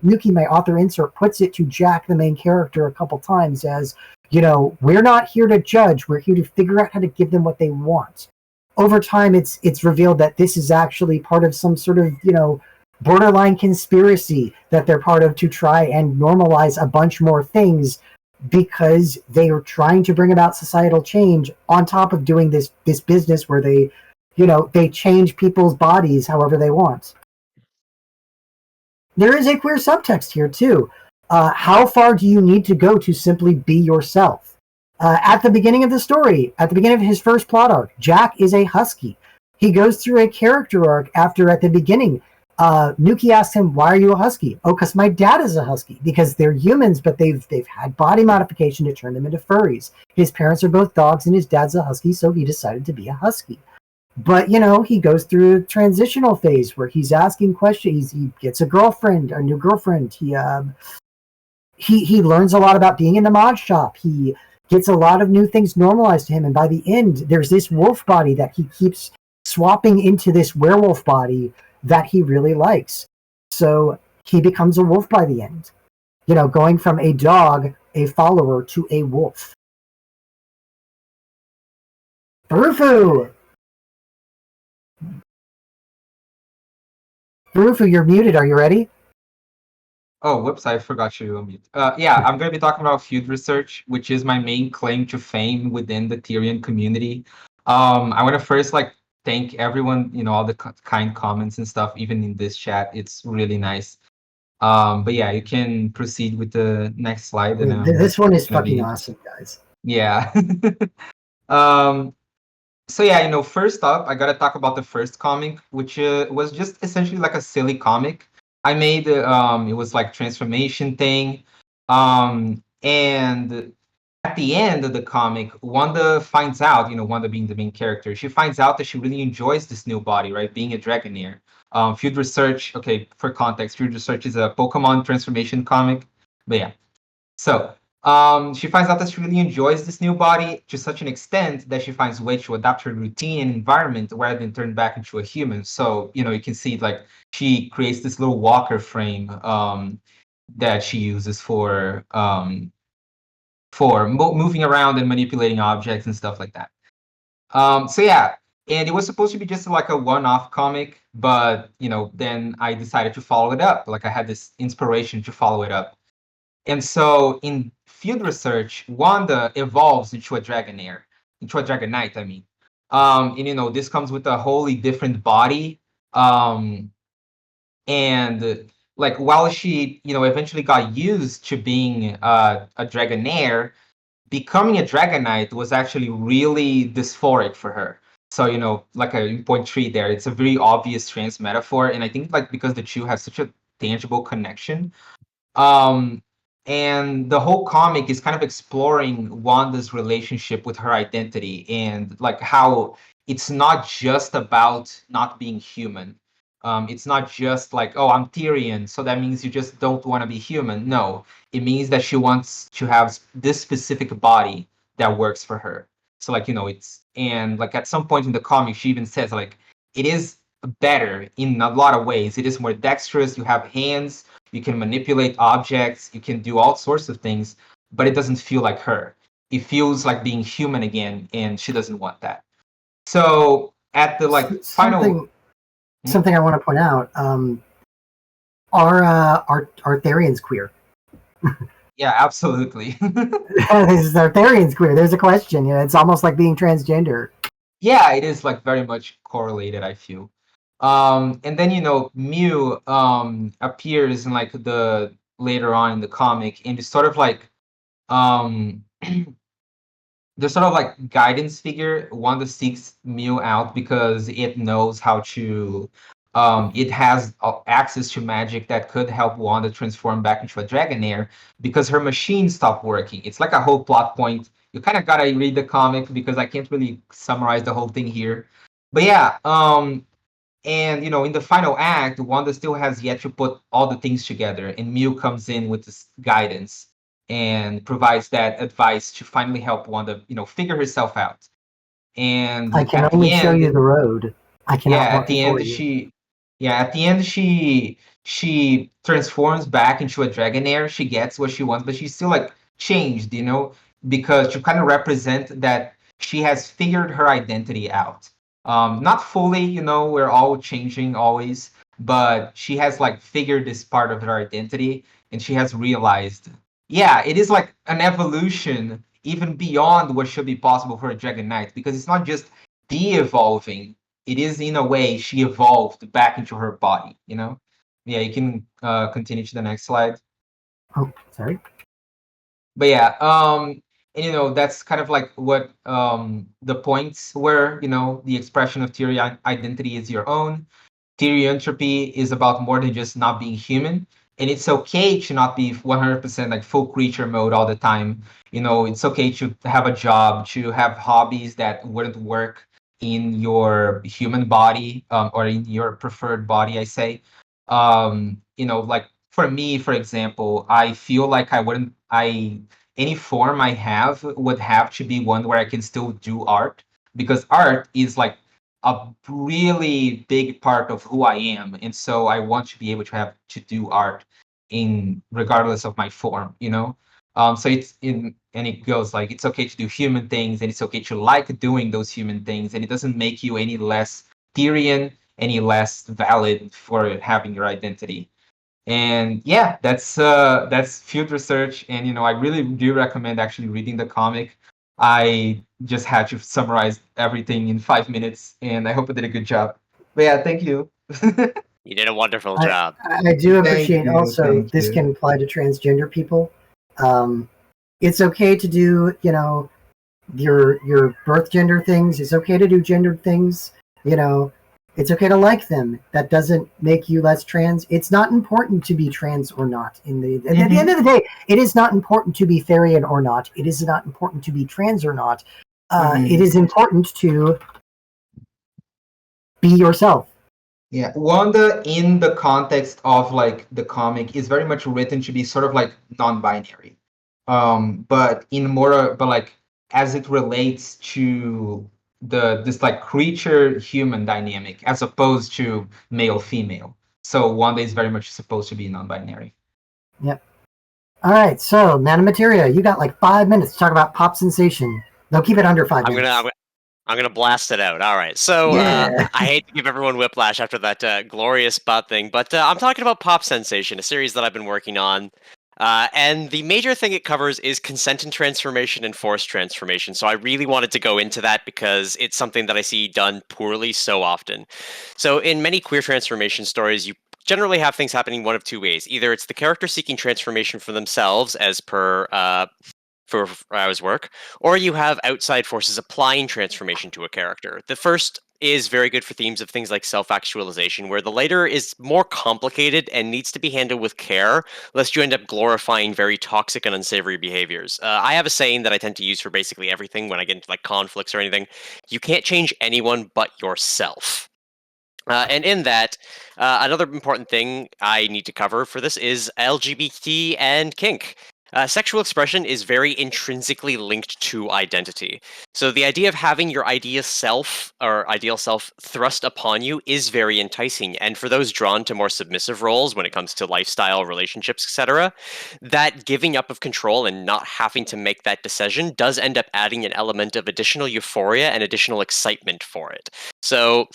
Nuki, my author insert, puts it to Jack, the main character, a couple times as, we're not here to judge, we're here to figure out how to give them what they want. Over time, it's revealed that this is actually part of some sort of, borderline conspiracy that they're part of to try and normalize a bunch more things because they are trying to bring about societal change on top of doing this business where they, they change people's bodies however they want. There is a queer subtext here, too. How far do you need to go to simply be yourself? At the beginning of the story, at the beginning of his first plot arc, Jack is a husky. He goes through a character arc after, at the beginning, Nuki asks him, why are you a husky? Oh, because my dad is a husky. Because they're humans, but they've had body modification to turn them into furries. His parents are both dogs, and his dad's a husky, so he decided to be a husky. But, he goes through a transitional phase where he's asking questions. He gets a girlfriend, a new girlfriend. He learns a lot about being in the mod shop. He gets a lot of new things normalized to him. And by the end, there's this wolf body that he keeps swapping into this werewolf body that he really likes. So he becomes a wolf by the end. Going from a dog, a follower, to a wolf. Furufoo! Furufoo, you're muted. Are you ready? Oh, whoops, I forgot you to unmute. Yeah, I'm going to be talking about field research, which is my main claim to fame within the Tyrian community. I want to first, thank everyone, all the kind comments and stuff, even in this chat. It's really nice. But yeah, you can proceed with the next slide. This one is fucking awesome, guys. Yeah. So yeah, first up, I gotta talk about the first comic, which was just essentially like a silly comic. I made it was like transformation thing, and at the end of the comic, Wanda finds out, Wanda being the main character, she finds out that she really enjoys this new body, right, being a Dragonair. Field Research, okay, for context, Field Research is a Pokemon transformation comic, but yeah, so. She finds out that she really enjoys this new body to such an extent that she finds a way to adapt her routine and environment rather than turn back into a human. So, you can see she creates this little walker frame that she uses for moving around and manipulating objects and stuff like that. So yeah, and it was supposed to be just like a one-off comic, but then I decided to follow it up. I had this inspiration to follow it up. And so in Field Research, Wanda evolves into a Dragonair, into a Dragonite, I mean. And this comes with a wholly different body. And while she, eventually got used to being a Dragonair, becoming a Dragonite was actually really dysphoric for her. So, in point 3 there, it's a very obvious trans metaphor. And I think because the two have such a tangible connection, and the whole comic is kind of exploring Wanda's relationship with her identity and how it's not just about not being human. It's not just oh, I'm Tyrian, so that means you just don't want to be human. No, it means that she wants to have this specific body that works for her. So it's, and at some point in the comic, she even says it is better in a lot of ways. It is more dexterous. You have hands. You can manipulate objects, you can do all sorts of things, but it doesn't feel like her. It feels like being human again, and she doesn't want that. So at the final something I want to point out, are Therians queer? Yeah, absolutely. Is Arthurian's queer? There's a question. It's almost like being transgender. Yeah, it is like very much correlated, I feel. And then Mew appears in like the later on in the comic, and it's sort of like um the sort of like guidance figure. Wanda seeks Mew out because it knows how to it has access to magic that could help Wanda transform back into a Dragonair because her machine stopped working. It's like a whole plot point. You kind of gotta read the comic because I can't really summarize the whole thing here. But yeah, and in the final act, Wanda still has yet to put all the things together, and Mew comes in with this guidance and provides that advice to finally help Wanda, figure herself out. And I can at the only show end, you the road. I yeah, cannot at walk the it for end you. she transforms back into a Dragonair. She gets what she wants, but she's still like changed, because to kind of represent that she has figured her identity out. Not fully, we're all changing always, but she has like figured this part of her identity, and she has realized, yeah, it is like an evolution even beyond what should be possible for a Dragon Knight, because it's not just de-evolving, it is in a way she evolved back into her body. Yeah, you can continue to the next slide. Oh, sorry. But yeah, and that's kind of like what the points were. The expression of theory identity is your own. Theory entropy is about more than just not being human, and it's okay to not be 100% like full creature mode all the time. It's okay to have a job, to have hobbies that wouldn't work in your human body, or in your preferred body, I say. Like for me, for example, I feel like any form I have would have to be one where I can still do art, because art is like a really big part of who I am, and so I want to be able to have to do art in regardless of my form. So it goes like it's okay to do human things, and it's okay to like doing those human things, and it doesn't make you any less Tyrian, any less valid for having your identity. And yeah, that's field research, and I really do recommend actually reading the comic. I just had to summarize everything in 5 minutes, and I hope I did a good job. But yeah, thank you. You did a wonderful I, job. I do Thank appreciate you, also thank this you. can apply to transgender people. Um, it's okay to do, your birth gender things. It's okay to do gendered things. You know, it's okay to like them. That doesn't make you less trans. It's not important to be trans or not. At the end of the day, it is not important to be Therian or not. It is not important to be trans or not. It is important to be yourself. Yeah, Wanda in the context of like the comic is very much written to be sort of like non-binary. But in more but like as it relates to this like creature human dynamic as opposed to male female. So Wanda is very much supposed to be non-binary. Yep. All right, so Materia, you got like 5 minutes to talk about pop sensation. They'll keep it under 5 minutes. I'm gonna blast it out. All right. So Yeah. I hate to give everyone whiplash after that glorious butt thing, but I'm talking about Pop Sensation, a series that I've been working on. And the major thing it covers is consent and transformation and forced transformation. So I really wanted to go into that because it's something that I see done poorly so often. So in many queer transformation stories, you generally have things happening one of two ways. Either it's the character seeking transformation for themselves, as per for Furufoo's work, or you have outside forces applying transformation to a character. The first is very good for themes of things like self-actualization, where the later is more complicated and needs to be handled with care, lest you end up glorifying very toxic and unsavory behaviors. I have a saying that I tend to use for basically everything when I get into like conflicts or anything. You can't change anyone but yourself. And in that, another important thing I need to cover for this is LGBT and kink. Sexual expression is very intrinsically linked to identity. So the idea of having your ideal self thrust upon you is very enticing. And for those drawn to more submissive roles when it comes to lifestyle, relationships, etc., that giving up of control and not having to make that decision does end up adding an element of additional euphoria and additional excitement for it. So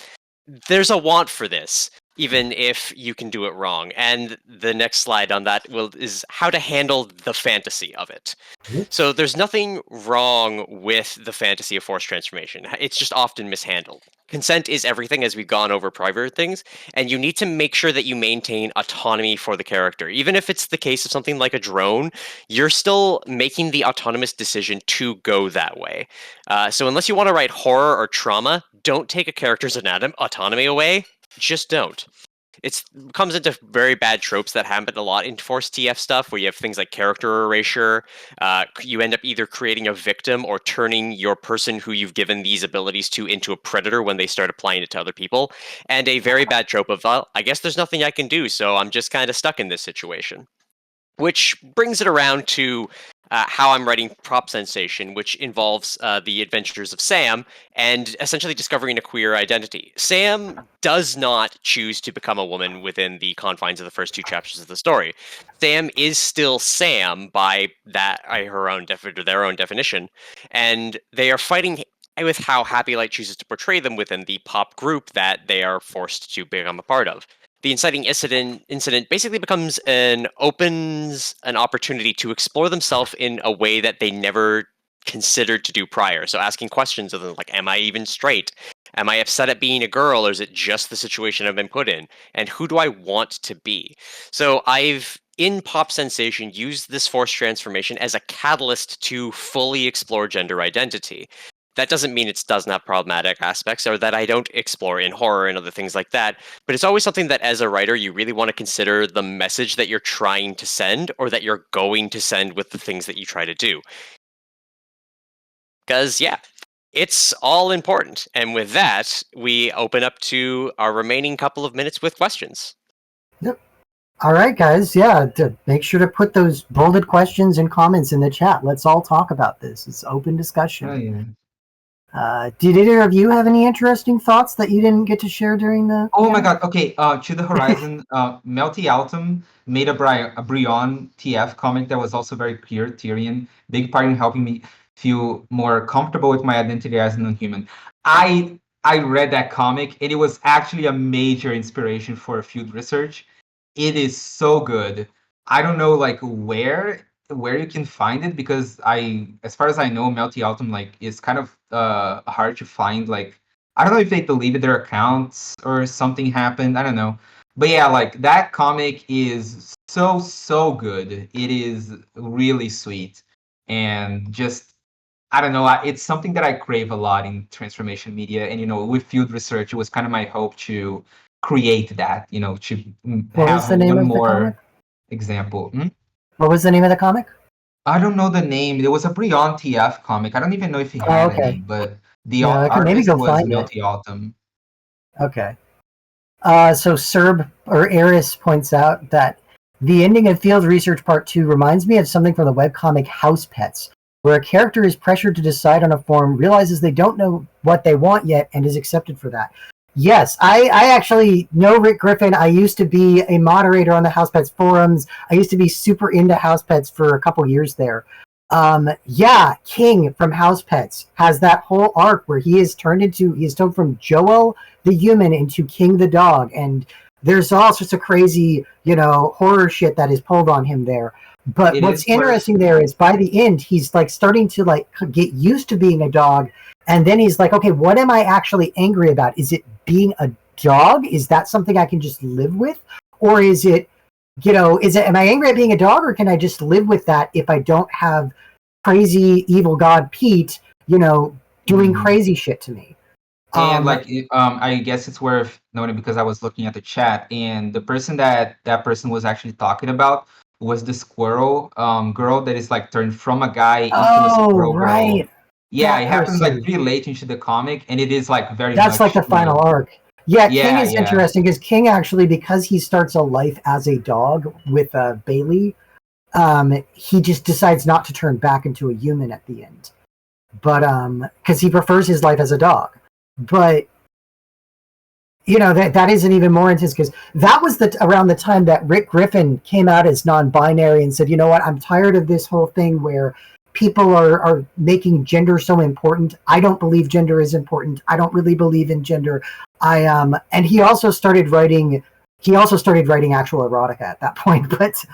there's a want for this. even if you can do it wrong. And the next slide on that is how to handle the fantasy of it. So there's nothing wrong with the fantasy of forced transformation. It's just often mishandled. Consent is everything, as we've gone over prior things, and you need to make sure that you maintain autonomy for the character. Even if it's the case of something like a drone, you're still making the autonomous decision to go that way. So unless you want to write horror or trauma, don't take a character's autonomy away. Just don't. It comes into very bad tropes that happen a lot in forced TF stuff, where you have things like character erasure. You end up either creating a victim or turning your person who you've given these abilities to into a predator when they start applying it to other people. And a very bad trope of, well, I guess there's nothing I can do, so I'm just kind of stuck in this situation. Which brings it around to how I'm writing Prop Sensation, which involves the adventures of Sam and essentially discovering a queer identity. Sam does not choose to become a woman within the confines of the first two chapters of the story. Sam is still Sam by their own definition, and they are fighting with how Happy Light chooses to portray them within the pop group that they are forced to become a part of. The inciting incident basically opens an opportunity to explore themselves in a way that they never considered to do prior. So asking questions of them like, am I even straight? Am I upset at being a girl, or is it just the situation I've been put in? And who do I want to be? So I've, in Pop Sensation, used this forced transformation as a catalyst to fully explore gender identity. That doesn't mean it doesn't have problematic aspects, or that I don't explore in horror and other things like that. But it's always something that, as a writer, you really want to consider the message that you're trying to send, or that you're going to send with the things that you try to do. Because, yeah, it's all important. And with that, we open up to our remaining couple of minutes with questions. Yep. All right, guys. Yeah, make sure to put those bolded questions and comments in the chat. Let's all talk about this. It's open discussion. Oh, yeah. Did either of you have any interesting thoughts that you didn't get to share during the... Oh my god, okay, To the Horizon, Melty Altum made a Brion TF comic that was also very queer, Tyrion, big part in helping me feel more comfortable with my identity as a non-human. I read that comic, and it was actually a major inspiration for field research. It is so good. I don't know, like, where you can find it, because as far as I know, Melty Altum, like, is kind of hard to find. Like, I don't know if they deleted their accounts or something happened. I don't know. But yeah, like, that comic is so good. It is really sweet. And just, I don't know, it's something that I crave a lot in transformation media. And, with field research, it was kind of my hope to create that, to have one more example. What was the name of the comic? I don't know the name. There was a Brion TF comic. I don't even know if he had a name, but the artist was Melty Altum. Okay. So Serb or Eris points out that the ending of Field Research Part 2 reminds me of something from the webcomic House Pets, where a character is pressured to decide on a form, realizes they don't know what they want yet, and is accepted for that. Yes, I actually know Rick Griffin. I used to be a moderator on the House Pets forums. I used to be super into House Pets for a couple years there. Yeah, King from House Pets has that whole arc where he is turned from Joel the human into King the dog, and there's all sorts of crazy, horror shit that is pulled on him there. But what's interesting there is by the end, he's like starting to like get used to being a dog. And then he's like, okay, what am I actually angry about? Is it being a dog? Is that something I can just live with? Or is it, am I angry at being a dog, or can I just live with that if I don't have crazy evil god Pete, doing crazy shit to me? And I guess it's worth noting, because I was looking at the chat, and the person that person was actually talking about was the squirrel girl that is like turned from a guy into a squirrel right. girl. Yeah, it happens like pretty late into the comic, and it is like That's like the final arc. Yeah, King is interesting because King actually, because he starts a life as a dog with Bailey, he just decides not to turn back into a human at the end. But because he prefers his life as a dog. But that isn't even more intense, because that was around the time that Rick Griffin came out as non-binary and said, you know what, I'm tired of this whole thing where people are making gender so important. I don't believe gender is important. I don't really believe in gender. And he also started writing. He also started writing actual erotica at that point, but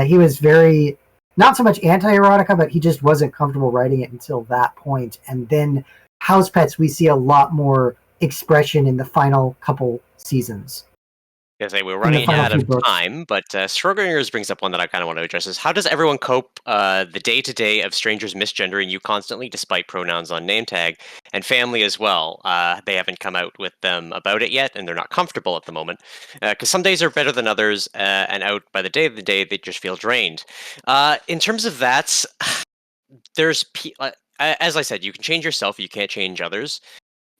he was very not so much anti-erotica, but he just wasn't comfortable writing it until that point. And then House Pets, we see a lot more expression in the final couple seasons. Because we're running out of time, but Schrodinger's brings up one that I kind of want to address is how does everyone cope the day-to-day of strangers misgendering you constantly despite pronouns on name tag, and family as well. They haven't come out with them about it yet, and they're not comfortable at the moment. Because some days are better than others, and out by the day of the day, they just feel drained. In terms of that, there's... as I said, you can change yourself, you can't change others.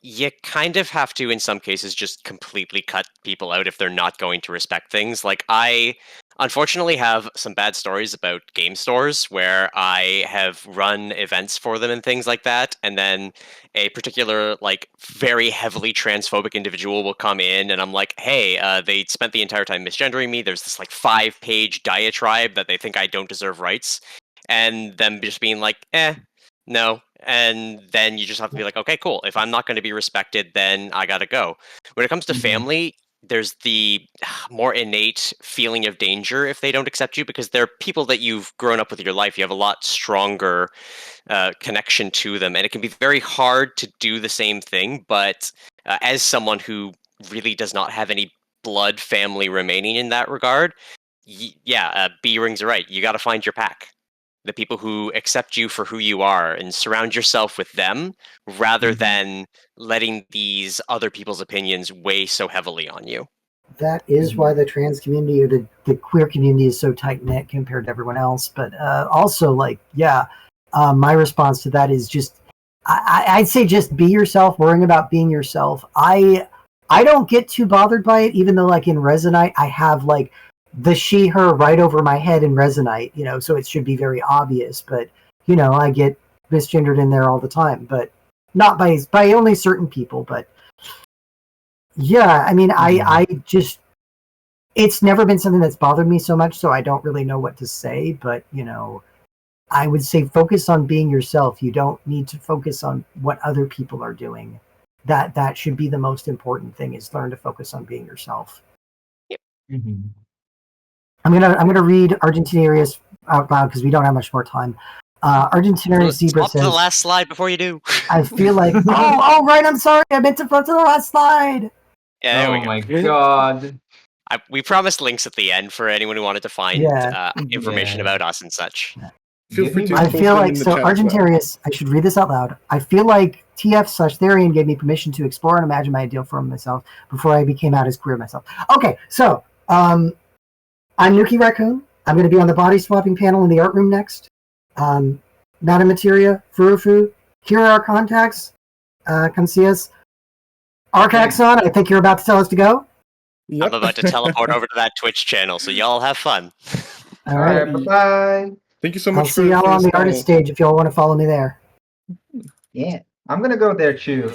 You kind of have to, in some cases, just completely cut people out if they're not going to respect things. Like, I unfortunately have some bad stories about game stores where I have run events for them and things like that, and then a particular, like, very heavily transphobic individual will come in, and I'm like, hey, they spent the entire time misgendering me. There's this, like, 5-page diatribe that they think I don't deserve rights, and them just being like, no. And then you just have to be like, okay, cool. If I'm not going to be respected, then I got to go. When it comes to family, there's the more innate feeling of danger if they don't accept you, because they're people that you've grown up with your life. You have a lot stronger connection to them. And it can be very hard to do the same thing. But as someone who really does not have any blood family remaining in that regard, B rings are right. You got to find your pack. The people who accept you for who you are, and surround yourself with them rather than letting these other people's opinions weigh so heavily on you. That is why the trans community or the queer community is so tight-knit compared to everyone else. But also, my response to that is just, I'd say just be yourself, worrying about being yourself. I don't get too bothered by it, even though, like, in Resonite, I have, like, the she, her right over my head in Resonite, so it should be very obvious. But, I get misgendered in there all the time, but not by only certain people. But yeah, I mean, I just, it's never been something that's bothered me so much, so I don't really know what to say. But, I would say focus on being yourself. You don't need to focus on what other people are doing. That should be the most important thing, is learn to focus on being yourself. Yep. Mm-hmm. I'm gonna read Argentinarius out loud because we don't have much more time. Argentinarius Zebra says, to the last slide before you do. I feel like oh right, I'm sorry, I meant to flip to the last slide. Yeah, there we go. Oh my god. We promised links at the end for anyone who wanted to find information about us and such. Feel free to I feel like, in the so chat as well. Argentinarius, I should read this out loud. I feel like TF/Therian gave me permission to explore and imagine my ideal for myself before I became out as queer myself. Okay, so I'm Nuki Raccoon. I'm going to be on the body swapping panel in the art room next. Materia, Furufoo, here are our contacts. Come see us. Arcaxon, I think you're about to tell us to go. Yep. I'm about to teleport over to that Twitch channel, so y'all have fun. All right. Bye-bye. Thank you so much. I'll see y'all on the artist stage if y'all want to follow me there. Yeah. I'm going to go there too.